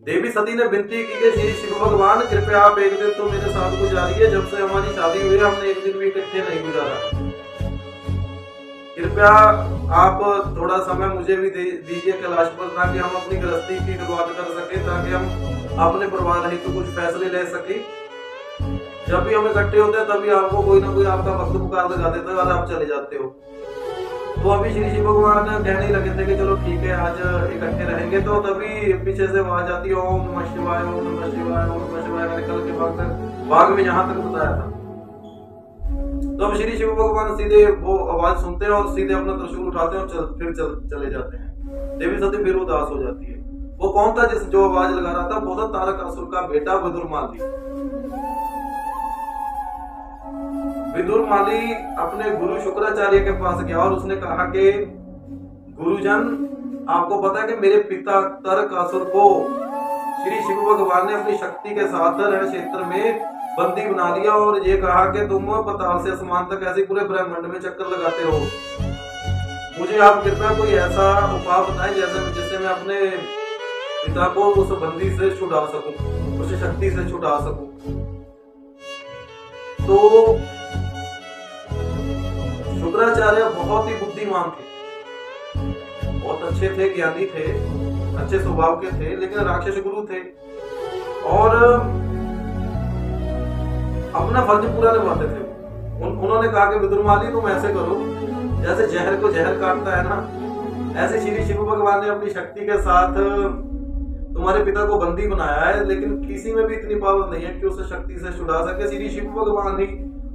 देवी सती ने विनती की कि श्री शिव भगवान कृपया आप एक दिन तो मेरे साथ गुजारिए। जब से हमारी शादी हुई हमने एक दिन भी इकट्ठे नहीं गुजारा। कृपया आप थोड़ा समय मुझे भी दीजिए कैलाश पर, ताकि हम अपनी गृहस्थी की शुरुआत कर सके, ताकि हम अपने परिवार रहित तो कुछ फैसले ले सके। जब भी हम इकट्ठे होते हैं तभी आपको कोई ना कोई आपका वक्त पुकार लगा देता है और आप चले जाते हो। तो अभी श्री शिव भगवान कहने लगे थे कि चलो ठीक है आज इकट्ठे रहेंगे। तो तभी पीछे से आवाज आती है ओम नमः शिवाय, ओम नमः शिवाय, ओम नमः शिवाय निकल के भाग में जहां तक बताया था। तो अब श्री शिव भगवान सीधे वो आवाज सुनते हैं और सीधे अपना त्रिशूल उठाते हैं और फिर चले जाते हैं। देवी सती फिर उदास हो जाती है। वो कौन था जो आवाज लगा रहा था? वो था तारकासुर का बेटा विदुरमाली। विदुरमाली अपने गुरु शुक्राचार्य के पास गया और उसने कहा कि गुरुजन, आपको पता है कि मेरे पिता तारकासुर को श्री शिव भगवान ने अपनी शक्ति के साथ रण क्षेत्र में बंदी बना लिया और ये कहा कि तुम पाताल से आसमान तक ऐसे पूरे ब्रह्मांड में चक्कर लगाते हो। मुझे आप कृपया कोई ऐसा उपाय बताएं जिससे मैं अपने पिता को उस बंदी से छुड़ा सकूं, उस शक्ति से छुड़ा सकूं। तो शुक्राचार्य बहुत ही बुद्धिमान थे, बहुत अच्छे थे, ज्ञानी थे, अच्छे स्वभाव के थे, लेकिन राक्षस गुरु थे और अपना फर्ज पूरा निभाते थे। उन्होंने कहा कि विदुरमाली तुम ऐसे करो, जैसे जहर को जहर काटता है ना, ऐसे श्री शिव भगवान ने अपनी शक्ति के साथ तुम्हारे पिता को बंदी बनाया है, लेकिन किसी में भी इतनी पावर नहीं है कि उस शक्ति से छुड़ा सके। श्री शिव भगवान ही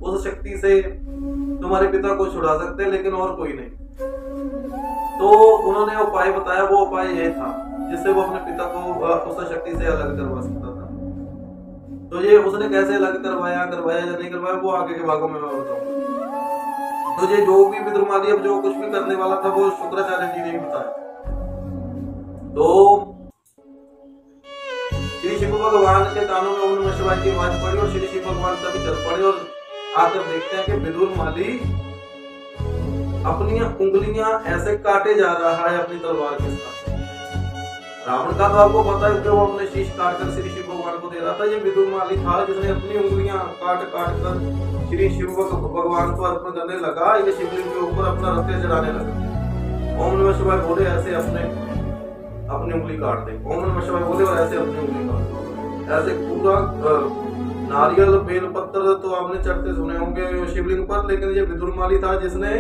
उस शक्ति से तुम्हारे पिता को छुड़ा सकते हैं, लेकिन और कोई नहीं। तो उन्होंने उपाय बताया। वो उपाय यह था जिससे वो अपने पिता को उस शक्ति से अलग करवा सकता था। तो ये उसने कैसे अलग करवाया या नहीं करवाया वो आगे के भागों में मैं बताऊंगा। तो ये जो भी विदुरमाली अब जो कुछ भी करने वाला था वो शुक्राचार्य जी ने बताया। तो श्री शिव भगवान के कानों में ओम नमः शिवाय की आवाज पड़ी और श्री शिव भगवान तभी चल पड़े और आकर देखते हैं कि विदुरमाली अपनी उंगलियां ऐसे काटे जा रहा है अपनी तलवार के साथ। रावण का तो आपको पता है कि वो अपने शीश काट कर श्री शिव भगवान को दे रहा था। ये विदुरमाली था जिसने अपनी उंगलियां काट कर श्री शिव भगवान को अर्पण करने लगा। ये शिवलिंग के ऊपर अपना रत्ते चढ़ाने लगा। ओम नमः शिवाय बोले, ऐसे अपनी उंगली काट दे। ओम नमः शिवाय बोले और ऐसे अपनी उंगली काट दे। ऐसे पूरा नारियल बेल पत्थर तो आपने चढ़ते सुने होंगे शिवलिंग पर, लेकिन ये विदुरमाली था जिसने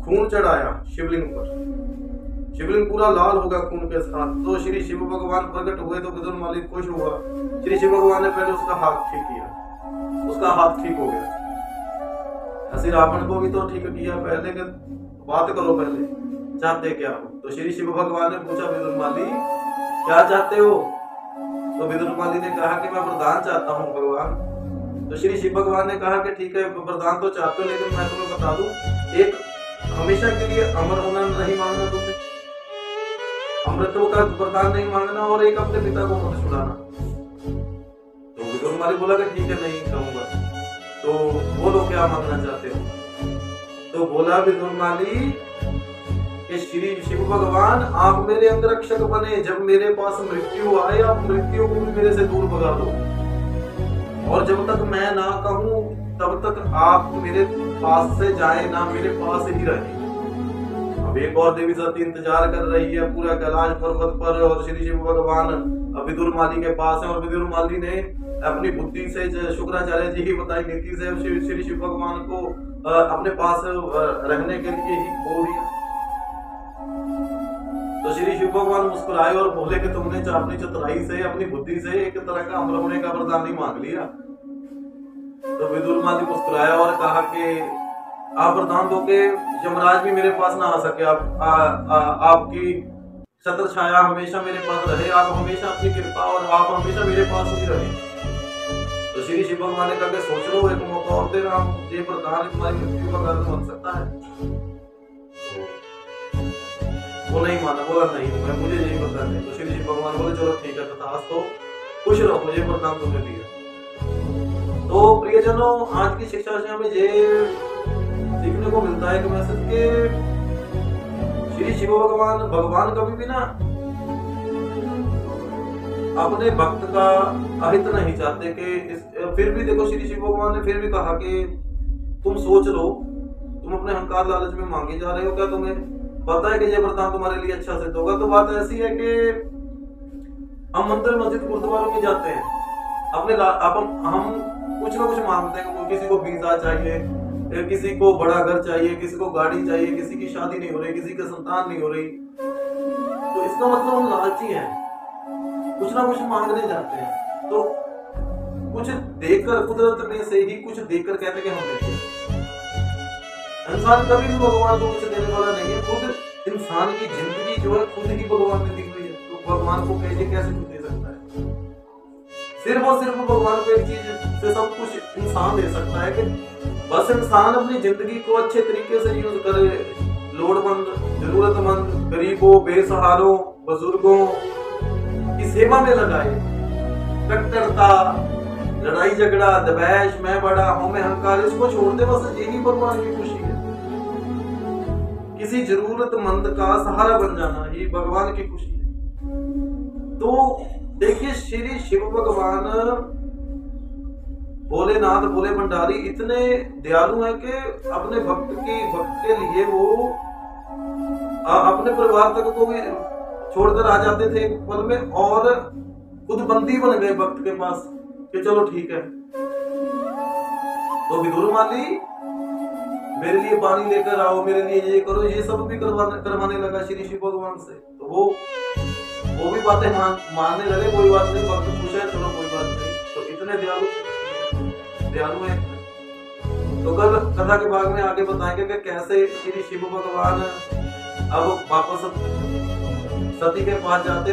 खून चढ़ाया शिवलिंग पर। शिवलिंग पूरा लाल होगा खून के साथ। तो श्री शिव भगवान प्रकट हुए तो विदुरमाली खुश हुआ। श्री शिव भगवान ने पहले उसका हाथ ठीक किया, उसका हाथ ठीक हो गया। ऐसे रावण को भी तो ठीक किया पहले के, बात करो पहले चाहते क्या हो। तो श्री शिव भगवान ने पूछा विदुरमाली क्या चाहते हो? तो विदुरमाली ने कहा कि मैं वरदान चाहता हूँ भगवान। तो श्री शिव भगवान ने कहा कि ठीक है वरदान तो चाहते हो, लेकिन मैं तुम्हें बता दूं, एक हमेशा के लिए अमर होना नहीं मांगना, तुमने अमृतत्व का वरदान नहीं मांगना और एक अपने पिता को मत छुड़ाना। तो विदुरमाली बोला कि ठीक है नहीं कहूंगा। तो बोलो क्या मांगना चाहते हो? तो बोला विदुरमाली कि श्री शिव भगवान आप मेरे अंगरक्षक बने। जब मेरे पास मृत्यु आए आप मृत्यु को भी मेरे से दूर भगा दो, और जब तक मैं ना कहूं तब तक आप मेरे पास से जाए ना, मेरे पास ही रहे। अब एक और देवी सती इंतजार कर रही है पूरा कैलाश पर्वत पर और श्री शिव भगवान विदुरमाली के पास है। और विदुरमाली ने अपनी बुद्धि से शुक्राचार्य जी की बताई नीति से श्री शिव भगवान को अपने पास रहने के लिए ही बोल दिया। तो श्री शिव भगवान मुस्कुराए और बोले कि तुमने अपनी चतुराई से अपनी बुद्धि से एक तरह का अमर होने का वरदान ही मांग लिया। तो विदुरमाली मुस्कुराया और कहा कि आप वरदान दो के यमराज भी मेरे पास ना आ सके, आपकी छत्र छाया हमेशा मेरे पास रहे, आप हमेशा अपनी कृपा और आप हमेशा मेरे पास ही रहे। तो श्री शिव भगवान ने कहा सोच लो एक मौका और दे रहा हूं, ये वरदान तुम्हारी मृत्यु का कारण बन सकता है। वो नहीं माना, बोला नहीं मैं मुझे यही वरदान है। तो श्री शिव भगवान बोले चलो ठीक है तथास्तु, खुश रहो, ये वरदान तुम्हें दिया। तो प्रियजनों आज की शिक्षा से हमें ये सीखने को मिलता है कि मैसेज के श्री शिव भगवान कभी भी ना अपने भक्त का अहित नहीं चाहते कि फिर भी देखो श्री शिव भगवान ने फिर भी कहा कि तुम सोच लो, तुम अपने अहंकार लालच में मांगे जा रहे हो, क्या तुम्हें पता है कि ये वरदान तुम्हारे लिए अच्छा सिद्ध होगा? तो बात ऐसी है कि हम मंदिर मस्जिद गुरुद्वारों में जाते हैं, हम कुछ ना कुछ मांगते हैं, किसी को वीजा चाहिए, किसी को बड़ा घर चाहिए, किसी को गाड़ी चाहिए, किसी की शादी नहीं हो रही, किसी की संतान नहीं हो रही। तो इसका मतलब हम लालची हैं, कुछ ना कुछ मांगने जाते हैं। तो कुछ देकर, कुदरत में से ही कुछ देकर कहते कि हम देते हैं। इंसान कभी भी भगवान को कुछ देने वाला नहीं है, खुद इंसान की जिंदगी जो है खुद ही भगवान ने दी हुई है। तो भगवान को कैसे कुछ दे सकता है? सिर्फ और सिर्फ भगवान को एक चीज से सब कुछ इंसान दे सकता है कि बस इंसान अपनी जिंदगी को अच्छे तरीके से यूज करे, लोड़वंद, जरूरतमंद, गरीबों, बेसहारों, बुजुर्गों की सेवा में लगाए। कट्टरता, लड़ाई झगड़ा, दबैश, मैं बड़ा हूं, मैं अहंकार, इसको छोड़ दे, बस यही भगवान की खुशी है। किसी जरूरतमंद का सहारा बन जाना ही भगवान की खुशी है। तो देखिए श्री शिव भगवान भोलेनाथ, भोले भंडारी इतने दयालु हैं कि अपने भक्त के लिए वो अपने परिवार तक को भी छोड़कर आ जाते थे एक पल में, और खुद बंदी बन गए भक्त के पास कि चलो ठीक है। तो विदुर माली मेरे लिए पानी लेकर आओ, मेरे लिए ये करो, ये सब भी करवाने लगा श्री शिव भगवान से। तो वो भी बातें मानने लगे, कोई बात नहीं, भक्त खुश है, चलो कोई बात नहीं। तो इतने दयालु हैं। तो कल कथा के भाग में आगे बताएंगे कि कैसे श्री शिव भगवान अब वापस सती के पास जाते हैं।